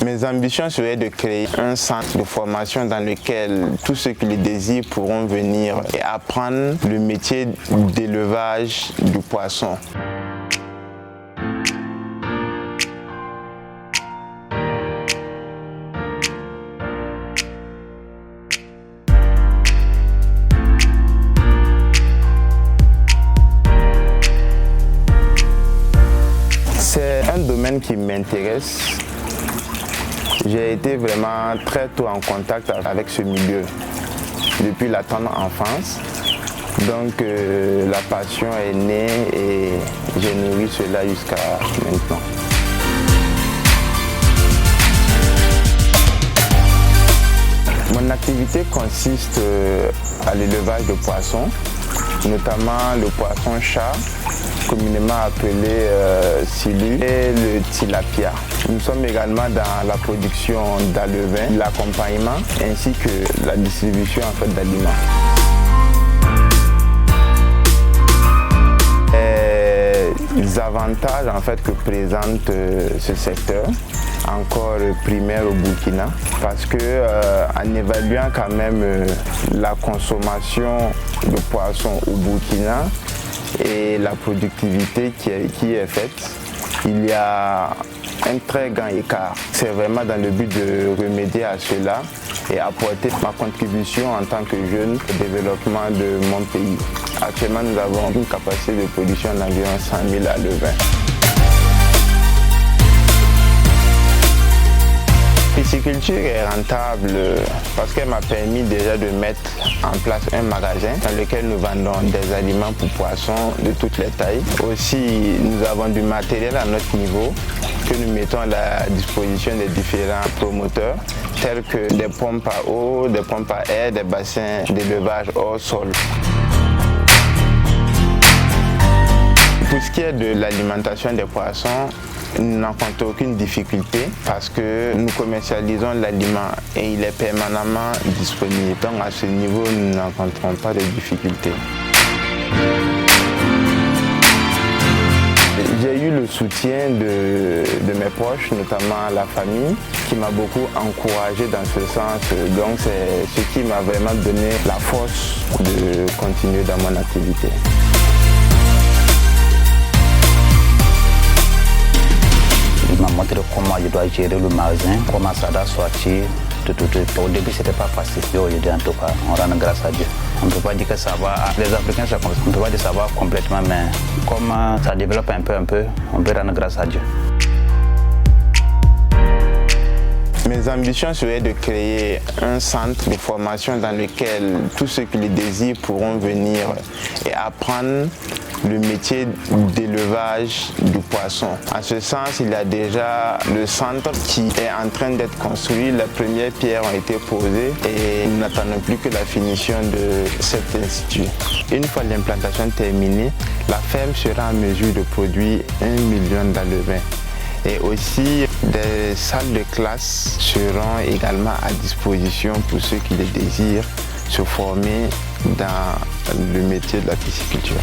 Mes ambitions seraient de créer un centre de formation dans lequel tous ceux qui le désirent pourront venir et apprendre le métier d'élevage du poisson. C'est un domaine qui m'intéresse. J'ai été vraiment très tôt en contact avec ce milieu, depuis la tendre enfance. Donc la passion est née et j'ai nourri cela jusqu'à maintenant. Mon activité consiste à l'élevage de poissons, notamment le poisson-chat, communément appelé silure, et le tilapia. Nous sommes également dans la production d'alevins, l'accompagnement ainsi que la distribution d'aliments. Les avantages que présente ce secteur, encore primaire au Burkina, parce que en évaluant quand même la consommation de poissons au Burkina et la productivité qui est faite, il y a un très grand écart. C'est vraiment dans le but de remédier à cela et apporter ma contribution en tant que jeune au développement de mon pays. Actuellement, nous avons une capacité de production d'environ 100 000 alevins. La pisciculture est rentable parce qu'elle m'a permis déjà de mettre en place un magasin dans lequel nous vendons des aliments pour poissons de toutes les tailles. Aussi, nous avons du matériel à notre niveau que nous mettons à la disposition des différents promoteurs, tels que des pompes à eau, des pompes à air, des bassins d'élevage hors sol. Pour ce qui est de l'alimentation des poissons, nous n'en rencontrons aucune difficulté parce que nous commercialisons l'aliment et il est permanemment disponible. Donc à ce niveau, nous n'en rencontrons pas de difficultés. J'ai eu le soutien de mes proches, notamment la famille, qui m'a beaucoup encouragé dans ce sens. Donc c'est ce qui m'a vraiment donné la force de continuer dans mon activité. Il m'a montré comment je dois gérer le magasin, comment ça doit sortir. Au début, c'était pas facile. Aujourd'hui, en tout cas, on rend grâce à Dieu. On ne peut pas dire que ça va. Les Africains, on ne peut pas dire que ça va complètement, mais comme ça développe un peu, on peut rendre grâce à Dieu. Mes ambitions seraient de créer un centre de formation dans lequel tous ceux qui le désirent pourront venir et apprendre le métier d'élevage du poisson. En ce sens, il y a déjà le centre qui est en train d'être construit. Les premières pierres ont été posées et nous n'attendons plus que la finition de cet institut. Une fois l'implantation terminée, la ferme sera en mesure de produire 1 million d'alevins. Et aussi, des salles de classe seront également à disposition pour ceux qui le désirent se former dans le métier de la pisciculture.